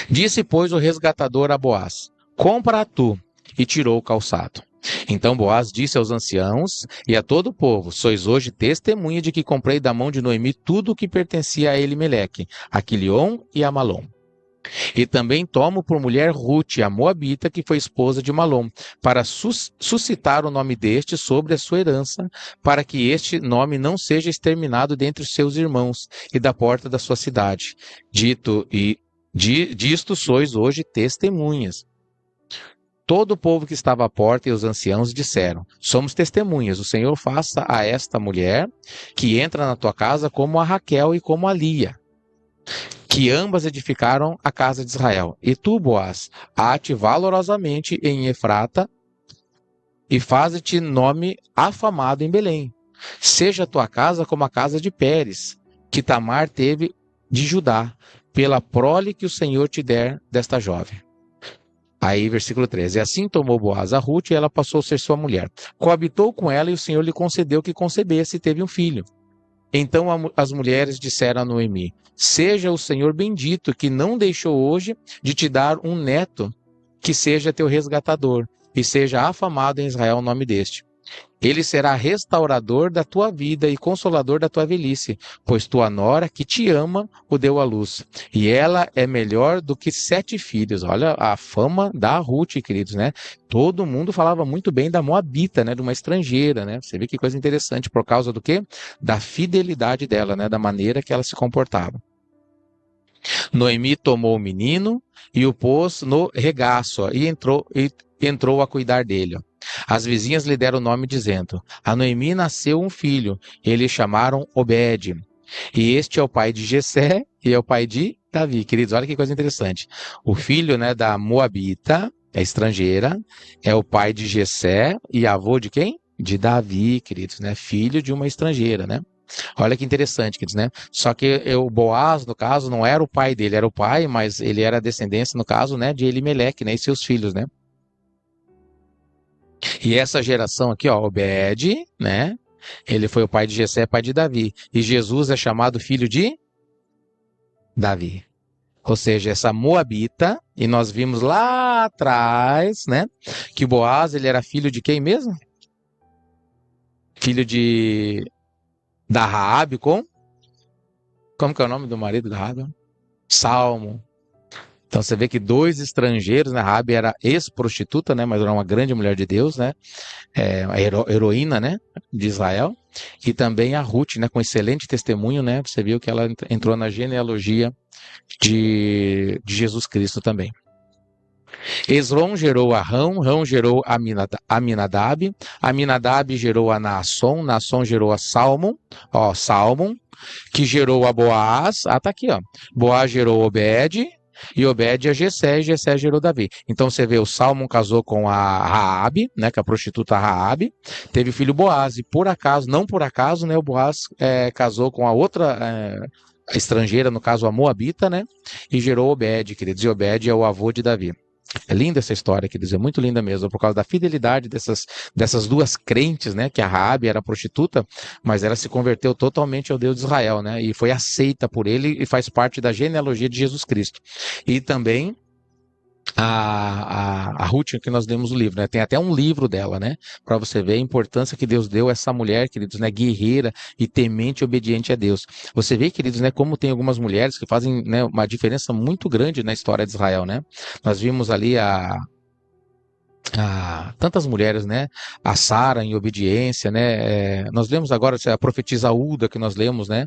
Disse, pois, o resgatador a Boaz, compra tu, e tirou o calçado. Então Boaz disse aos anciãos e a todo o povo, sois hoje testemunha de que comprei da mão de Noemi tudo o que pertencia a Elimeleque, a Quilion e a Malom. E também tomo por mulher Rute, a moabita, que foi esposa de Malom, para suscitar o nome deste sobre a sua herança, para que este nome não seja exterminado dentre os seus irmãos e da porta da sua cidade. Disto sois hoje testemunhas. Todo o povo que estava à porta e os anciãos disseram, somos testemunhas, o Senhor faça a esta mulher que entra na tua casa como a Raquel e como a Lia, que ambas edificaram a casa de Israel. E tu, Boaz, ate valorosamente em Efrata e faze-te nome afamado em Belém. Seja a tua casa como a casa de Pérez, que Tamar teve de Judá, pela prole que o Senhor te der desta jovem. Aí, versículo 13. E assim tomou Boaz a Rute e ela passou a ser sua mulher. Coabitou com ela e o Senhor lhe concedeu que concebesse e teve um filho. Então as mulheres disseram a Noemi, seja o Senhor bendito que não deixou hoje de te dar um neto que seja teu resgatador e seja afamado em Israel o nome deste. Ele será restaurador da tua vida e consolador da tua velhice, pois tua nora, que te ama, o deu à luz. E ela é melhor do que 7 filhos. Olha a fama da Rute, queridos, né? Todo mundo falava muito bem da moabita, né? De uma estrangeira, né? Você vê que coisa interessante, por causa do quê? Da fidelidade dela, né? Da maneira que ela se comportava. Noemi tomou o menino e o pôs no regaço e entrou a cuidar dele. As vizinhas lhe deram o nome dizendo, a Noemi nasceu um filho, eles chamaram Obed. E este é o pai de Jessé e é o pai de Davi. Queridos, olha que coisa interessante. O filho, né, da Moabita, é estrangeira, é o pai de Jessé e avô de quem? De Davi, queridos, né? Filho de uma estrangeira, né? Olha que interessante, queridos, né? Só que o Boaz, no caso, não era o pai dele, era o pai, mas ele era a descendência, no caso, né, de Elimeleque, né, e seus filhos, né? E essa geração aqui, ó, Obed, né? Ele foi o pai de Jessé, pai de Davi. E Jesus é chamado filho de Davi. Ou seja, essa Moabita, e nós vimos lá atrás, né? Que Boaz, ele era filho de quem mesmo? Filho da Raabe como que é o nome do marido da Raabe? Salmo. Então você vê que 2 estrangeiros, né? Raabe era ex-prostituta, né? Mas era uma grande mulher de Deus, né? A heroína, né? De Israel. E também a Rute, né? Com excelente testemunho, né? Você viu que ela entrou na genealogia de Jesus Cristo também. Esrom gerou a Rão gerou a Aminadab, Aminadab gerou a Naasson, Naasson gerou a Salmon, que gerou a Boaz, tá aqui, ó. Boaz gerou Obed, e Obed a Jessé, e Jessé gerou Davi. Então você vê, o Salmon casou com a Raabe, né, que é a prostituta Raabe, teve o filho Boaz, e por acaso, não por acaso, né, o Boaz casou com a outra estrangeira, no caso a Moabita, né? E gerou Obed, queridos, e Obed é o avô de Davi. É linda essa história, queridos, é muito linda mesmo, por causa da fidelidade dessas duas crentes, né? Que a Raabe era prostituta, mas ela se converteu totalmente ao Deus de Israel, né? E foi aceita por ele e faz parte da genealogia de Jesus Cristo. E também a Ruth, que nós lemos o livro, né? Tem até um livro dela, né? Para você ver a importância que Deus deu a essa mulher, queridos, né? Guerreira e temente e obediente a Deus. Você vê, queridos, né? Como tem algumas mulheres que fazem, né, uma diferença muito grande na história de Israel, né? Nós vimos ali tantas mulheres, né? A Sara em obediência, né? Nós lemos agora a profetisa Uda, que nós lemos, né?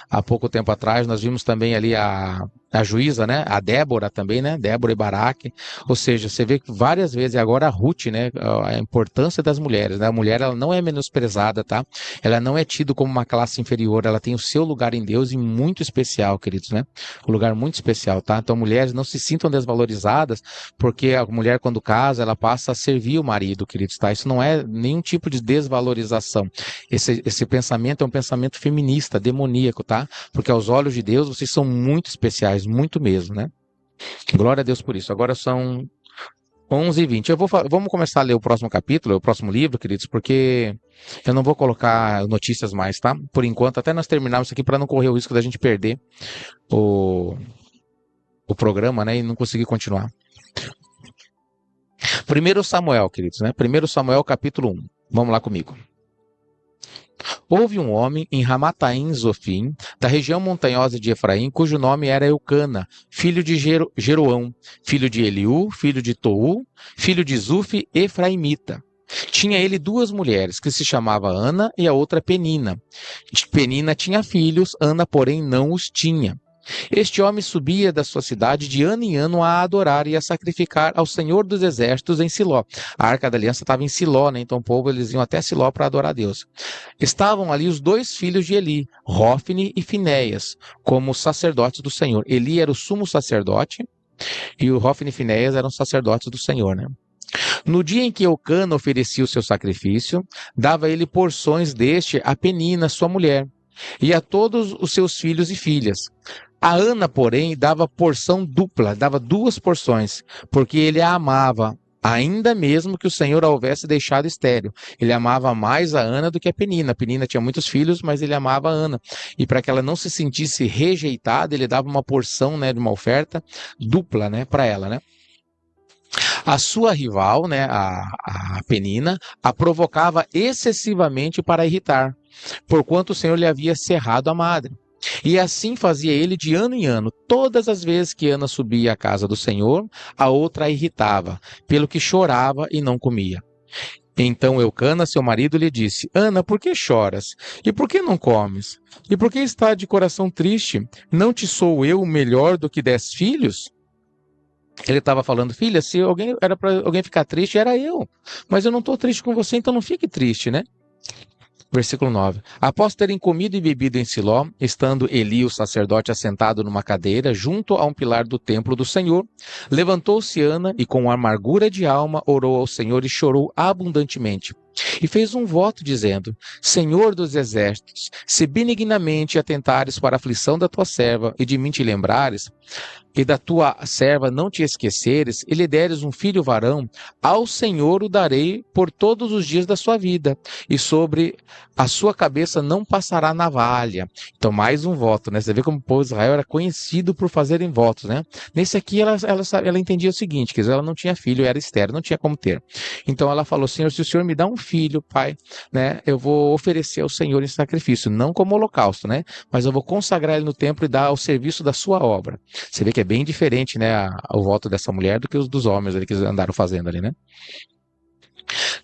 Há pouco tempo atrás, nós vimos também ali a juíza, né? A Débora também, né? Débora e Baraque. Ou seja, você vê que várias vezes, e agora a Ruth, né? A importância das mulheres, né? A mulher, ela não é menosprezada, tá? Ela não é tida como uma classe inferior, ela tem o seu lugar em Deus e muito especial, queridos, né? Um lugar muito especial, tá? Então, mulheres não se sintam desvalorizadas, porque a mulher, quando casa, ela passa a servir o marido, queridos, tá? Isso não é nenhum tipo de desvalorização. Esse pensamento é um pensamento feminista, demoníaco, tá? Porque aos olhos de Deus, vocês são muito especiais, muito mesmo, né? Glória a Deus por isso. Agora são 11h20. Vamos começar a ler o próximo capítulo, o próximo livro, queridos, porque eu não vou colocar notícias mais, tá? Por enquanto, até nós terminarmos isso aqui para não correr o risco da gente perder o programa, né? E não conseguir continuar. 1 Samuel, queridos, né? 1 Samuel, capítulo 1. Vamos lá comigo. Houve um homem em Ramataim Zofim, da região montanhosa de Efraim, cujo nome era Eucana, filho de Jeroão, filho de Eliú, filho de Tou, filho de Zuf, efraimita. Tinha ele duas mulheres, que se chamava Ana e a outra Penina. Penina tinha filhos, Ana, porém, não os tinha. Este homem subia da sua cidade de ano em ano a adorar e a sacrificar ao Senhor dos Exércitos em Siló. A Arca da Aliança estava em Siló, né? Então o povo, eles iam até Siló para adorar a Deus. Estavam ali os dois filhos de Eli, Rófine e Finéias, como sacerdotes do Senhor. Eli era o sumo sacerdote e o Rófine e Finéias eram sacerdotes do Senhor, né? No dia em que Eucana oferecia o seu sacrifício, dava ele porções deste a Penina, sua mulher, e a todos os seus filhos e filhas. A Ana, porém, dava porção dupla, dava duas porções, porque ele a amava, ainda mesmo que o Senhor a houvesse deixado estéril. Ele amava mais a Ana do que a Penina. A Penina tinha muitos filhos, mas ele amava a Ana. E para que ela não se sentisse rejeitada, ele dava uma porção, né, de uma oferta dupla, né, para ela, né? A sua rival, né, a Penina, a provocava excessivamente para irritar, porquanto o Senhor lhe havia cerrado a madre. E assim fazia ele de ano em ano. Todas as vezes que Ana subia à casa do Senhor, a outra a irritava, pelo que chorava e não comia. Então Eucana, seu marido, lhe disse: Ana, por que choras? E por que não comes? E por que está de coração triste? Não te sou eu melhor do que 10 filhos? Ele estava falando: filha, se alguém era para alguém ficar triste, era eu. Mas eu não estou triste com você, então não fique triste, né? Versículo 9. Após terem comido e bebido em Siló, estando Eli, o sacerdote, assentado numa cadeira, junto a um pilar do templo do Senhor, levantou-se Ana e, com amargura de alma, orou ao Senhor e chorou abundantemente. E fez um voto, dizendo: Senhor dos exércitos, se benignamente atentares para a aflição da tua serva e de mim te lembrares, e da tua serva não te esqueceres, e lhe deres um filho varão, ao Senhor o darei por todos os dias da sua vida, e sobre a sua cabeça não passará navalha. Então, mais um voto, né? Você vê como o povo de Israel era conhecido por fazerem votos, né? Nesse aqui, ela entendia o seguinte, quer dizer, ela não tinha filho, era estéril, não tinha como ter. Então, ela falou: Senhor, se o Senhor me dá um filho, Pai, né? Eu vou oferecer ao Senhor em sacrifício, não como holocausto, né? Mas eu vou consagrar ele no templo e dar ao serviço da sua obra. Você vê que é bem diferente, né, o voto dessa mulher do que os dos homens ali que andaram fazendo ali, né?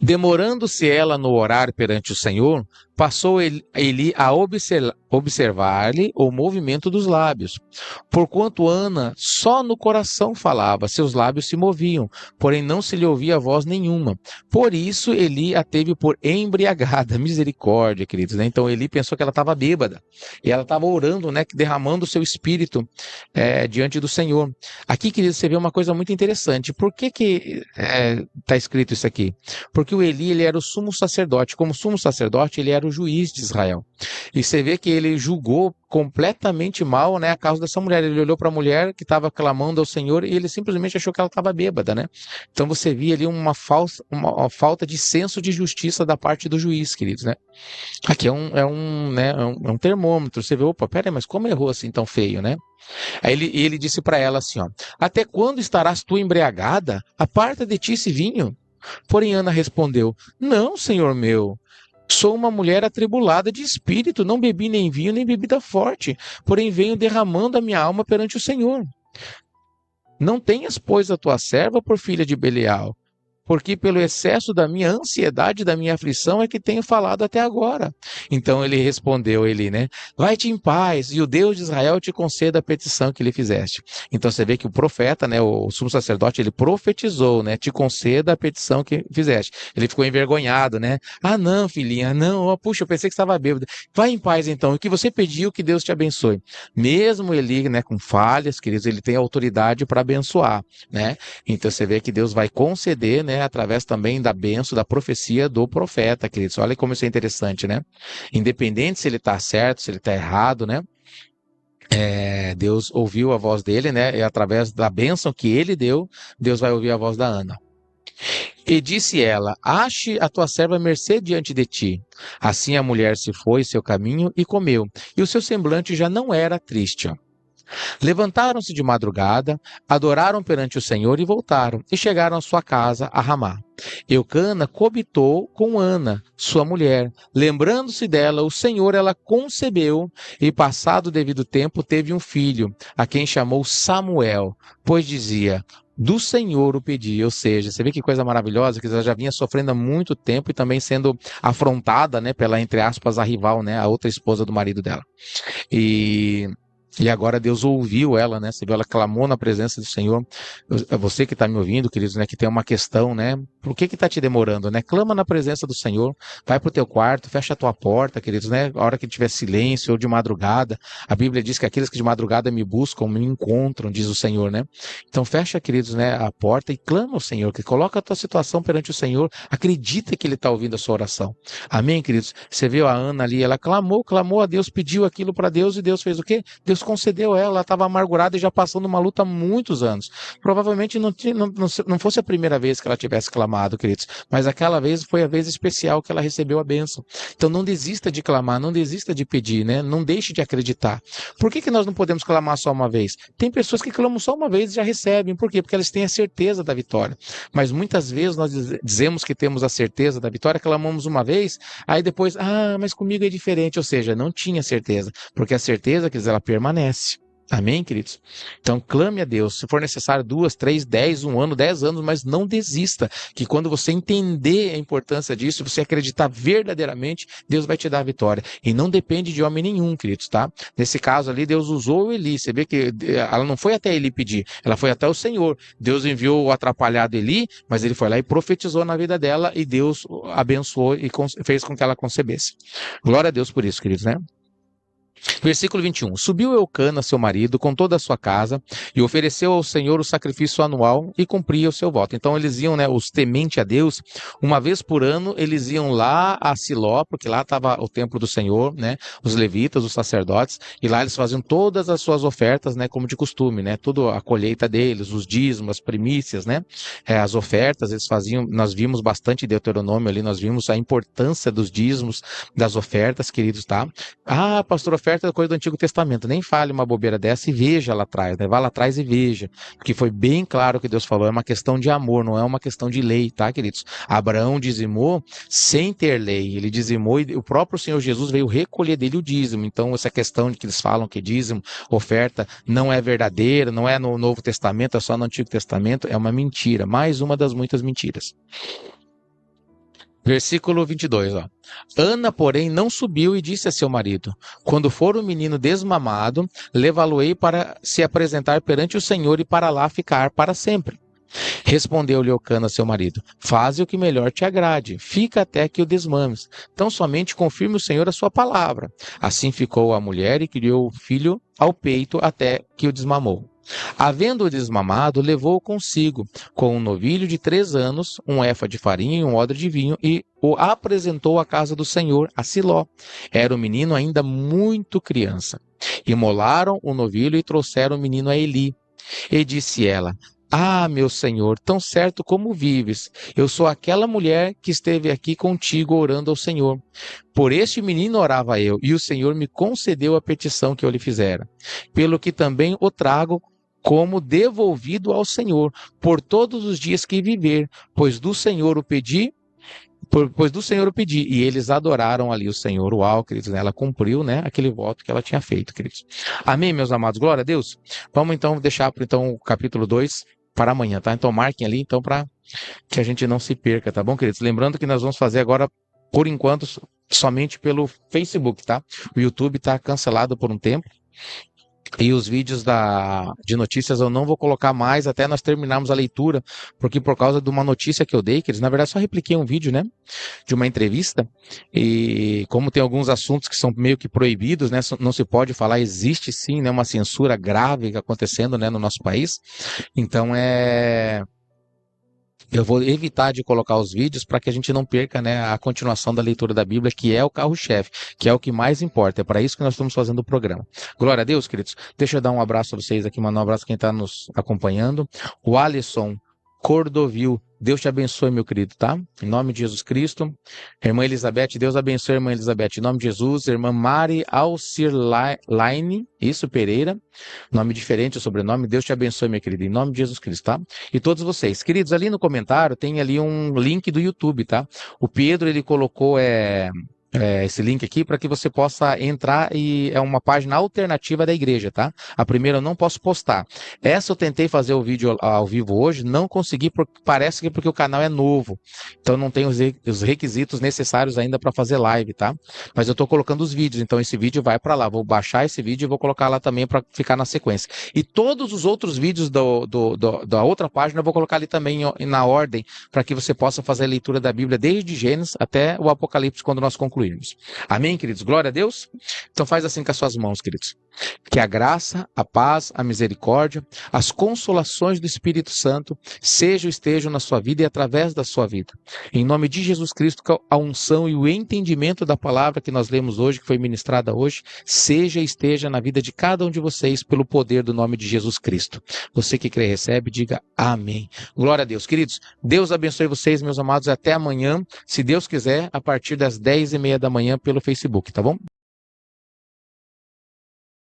Demorando-se ela no orar perante o Senhor, passou Eli a observar-lhe o movimento dos lábios. Porquanto Ana só no coração falava, seus lábios se moviam, porém não se lhe ouvia voz nenhuma. Por isso Eli a teve por embriagada. Misericórdia, queridos, né? Então Eli pensou que ela estava bêbada. E ela estava orando, né, derramando o seu espírito diante do Senhor. Aqui, queridos, você vê uma coisa muito interessante. Por que está escrito isso aqui? Porque porque o Eli, ele era o sumo sacerdote. Como sumo sacerdote, ele era o juiz de Israel. E você vê que ele julgou completamente mal, né, a causa dessa mulher. Ele olhou para a mulher que estava clamando ao Senhor e ele simplesmente achou que ela estava bêbada, né? Então você via ali uma falta de senso de justiça da parte do juiz, queridos, né? Aqui é um termômetro. Você vê, opa, peraí, mas como errou assim tão feio, né? Aí ele disse para ela assim, ó, até quando estarás tu embriagada? Aparta de ti esse vinho. Porém Ana respondeu, não, senhor meu. Sou uma mulher atribulada de espírito, não bebi nem vinho, nem bebida forte, porém venho derramando a minha alma perante o Senhor. Não tenhas, pois, a tua serva por filha de Belial, porque pelo excesso da minha ansiedade, da minha aflição, é que tenho falado até agora. Então ele respondeu, ele, né? Vai-te em paz, e o Deus de Israel te conceda a petição que lhe fizeste. Então você vê que o profeta, né, o sumo sacerdote, ele profetizou, né? Te conceda a petição que fizeste. Ele ficou envergonhado, né? Ah, não, filhinha, não, oh, puxa, eu pensei que estava bêbado. Vai em paz, então, o que você pediu, que Deus te abençoe. Mesmo ele, né, com falhas, queridos, ele tem autoridade para abençoar, né? Então você vê que Deus vai conceder, né, através também da bênção, da profecia do profeta, queridos. Olha como isso é interessante, né? Independente se ele está certo, se ele está errado, né? Deus ouviu a voz dele, né? E através da bênção que ele deu, Deus vai ouvir a voz da Ana. E disse ela, ache a tua serva mercê diante de ti. Assim a mulher se foi seu caminho e comeu, e o seu semblante já não era triste. Levantaram-se de madrugada, adoraram perante o Senhor e voltaram, e chegaram à sua casa, a Ramá. Eucana coabitou com Ana, sua mulher. Lembrando-se dela, o Senhor ela concebeu, e passado o devido tempo teve um filho, a quem chamou Samuel, pois dizia, do Senhor o pedi, ou seja, você vê que coisa maravilhosa, que ela já vinha sofrendo há muito tempo e também sendo afrontada, né, pela, entre aspas, a rival, né, a outra esposa do marido dela. E agora Deus ouviu ela, né? Você viu, ela clamou na presença do Senhor. Você que está me ouvindo, queridos, né? Que tem uma questão, né? Por que está te demorando, né? Clama na presença do Senhor. Vai para o teu quarto, fecha a tua porta, queridos, né? A hora que tiver silêncio ou de madrugada. A Bíblia diz que aqueles que de madrugada me buscam, me encontram, diz o Senhor, né? Então fecha, queridos, né? A porta e clama ao Senhor, que coloca a tua situação perante o Senhor. Acredita que Ele está ouvindo a sua oração. Amém, queridos? Você viu a Ana ali, ela clamou a Deus, pediu aquilo para Deus e Deus fez o quê? Deus concedeu ela estava amargurada e já passando uma luta há muitos anos. Provavelmente não fosse a primeira vez que ela tivesse clamado, queridos, mas aquela vez foi a vez especial que ela recebeu a bênção. Então não desista de clamar, não desista de pedir, né? Não deixe de acreditar. Por que nós não podemos clamar só uma vez? Tem pessoas que clamam só uma vez e já recebem. Por quê? Porque elas têm a certeza da vitória. Mas muitas vezes nós dizemos que temos a certeza da vitória, clamamos uma vez, aí depois, mas comigo é diferente. Ou seja, não tinha certeza, porque a certeza, quer dizer, ela permanece. Amém, queridos? Então clame a Deus, se for necessário 2, 3, 10, 1 ano, 10 anos, mas não desista, que quando você entender a importância disso, você acreditar verdadeiramente, Deus vai te dar a vitória, e não depende de homem nenhum, queridos, tá? Nesse caso ali, Deus usou o Eli, você vê que ela não foi até Eli pedir, ela foi até o Senhor, Deus enviou o atrapalhado Eli, mas ele foi lá e profetizou na vida dela, e Deus abençoou e fez com que ela concebesse. Glória a Deus por isso, queridos, né? Versículo 21. Subiu Eucana, seu marido, com toda a sua casa, e ofereceu ao Senhor o sacrifício anual e cumpria o seu voto. Então eles iam, né, os tementes a Deus, uma vez por ano, eles iam lá a Siló, porque lá estava o templo do Senhor, né, os levitas, os sacerdotes, e lá eles faziam todas as suas ofertas, né, como de costume, né, toda a colheita deles, os dízimos, as primícias, né, as ofertas, eles faziam, nós vimos bastante Deuteronômio ali, nós vimos a importância dos dízimos, das ofertas, queridos, tá? Pastor, oferta é coisa do Antigo Testamento, nem fale uma bobeira dessa e veja lá atrás, né? Vá lá atrás e veja, porque foi bem claro o que Deus falou, é uma questão de amor, não é uma questão de lei, tá, queridos? Abraão dizimou sem ter lei, ele dizimou e o próprio Senhor Jesus veio recolher dele o dízimo, então essa questão de que eles falam que dízimo, oferta, não é verdadeira, não é no Novo Testamento, é só no Antigo Testamento, é uma mentira, mais uma das muitas mentiras. Versículo 22, ó. Ana, porém, não subiu e disse a seu marido, quando for o menino desmamado, levá-lo-ei para se apresentar perante o Senhor e para lá ficar para sempre. Respondeu-lhe Eucana, seu marido: faze o que melhor te agrade, fica até que o desmames. Tão somente confirme o Senhor a sua palavra. Assim ficou a mulher e criou o filho ao peito até que o desmamou. Havendo-o desmamado, levou-o consigo, com um novilho de 3 anos, um éfa de farinha e um odre de vinho, e o apresentou à casa do Senhor, a Siló. Era o menino ainda muito criança. Imolaram o novilho e trouxeram o menino a Eli. E disse ela: ah, meu Senhor, tão certo como vives, eu sou aquela mulher que esteve aqui contigo orando ao Senhor. Por este menino orava eu, e o Senhor me concedeu a petição que eu lhe fizera. Pelo que também o trago como devolvido ao Senhor, por todos os dias que viver, pois do Senhor o pedi, e eles adoraram ali o Senhor. Uau, queridos, né? Ela cumpriu, né, aquele voto que ela tinha feito, queridos. Amém, meus amados? Glória a Deus. Vamos então deixar o capítulo 2 para amanhã, tá? Então marquem ali, então, para que a gente não se perca, tá bom, queridos? Lembrando que nós vamos fazer agora, por enquanto, somente pelo Facebook, tá? O YouTube está cancelado por um tempo. E os vídeos de notícias eu não vou colocar mais até nós terminarmos a leitura, porque por causa de uma notícia que eu dei, que eles na verdade só repliquei um vídeo, né, de uma entrevista, e como tem alguns assuntos que são meio que proibidos, né, não se pode falar, existe sim, né, uma censura grave acontecendo, né, no nosso país, então eu vou evitar de colocar os vídeos para que a gente não perca, né, a continuação da leitura da Bíblia, que é o carro-chefe, que é o que mais importa. É para isso que nós estamos fazendo o programa. Glória a Deus, queridos. Deixa eu dar um abraço a vocês aqui, mandar um abraço a quem está nos acompanhando. O Alisson Cordovil, Deus te abençoe, meu querido, tá? Em nome de Jesus Cristo. Irmã Elizabeth, Deus abençoe, irmã Elizabeth. Em nome de Jesus. Irmã Mari Alcirlaine, isso, Pereira. Nome diferente, o sobrenome. Deus te abençoe, meu querido. Em nome de Jesus Cristo, tá? E todos vocês. Queridos, ali no comentário tem ali um link do YouTube, tá? O Pedro, ele colocou esse link aqui para que você possa entrar, e é uma página alternativa da igreja, tá? A primeira eu não posso postar. Essa eu tentei fazer o vídeo ao vivo hoje, não consegui, parece que porque o canal é novo. Então não tem os requisitos necessários ainda para fazer live, tá? Mas eu tô colocando os vídeos, então esse vídeo vai para lá. Vou baixar esse vídeo e vou colocar lá também para ficar na sequência. E todos os outros vídeos da outra página eu vou colocar ali também na ordem, para que você possa fazer a leitura da Bíblia desde Gênesis até o Apocalipse, quando nós concluirmos. Amém, queridos? Glória a Deus. Então faz assim com as suas mãos, queridos. Que a graça, a paz, a misericórdia, as consolações do Espírito Santo estejam na sua vida e através da sua vida. Em nome de Jesus Cristo, que a unção e o entendimento da palavra que nós lemos hoje, que foi ministrada hoje, esteja na vida de cada um de vocês pelo poder do nome de Jesus Cristo. Você que crê e recebe, diga amém. Glória a Deus. Queridos, Deus abençoe vocês, meus amados, e até amanhã, se Deus quiser, a partir das 10h30 da manhã pelo Facebook, tá bom?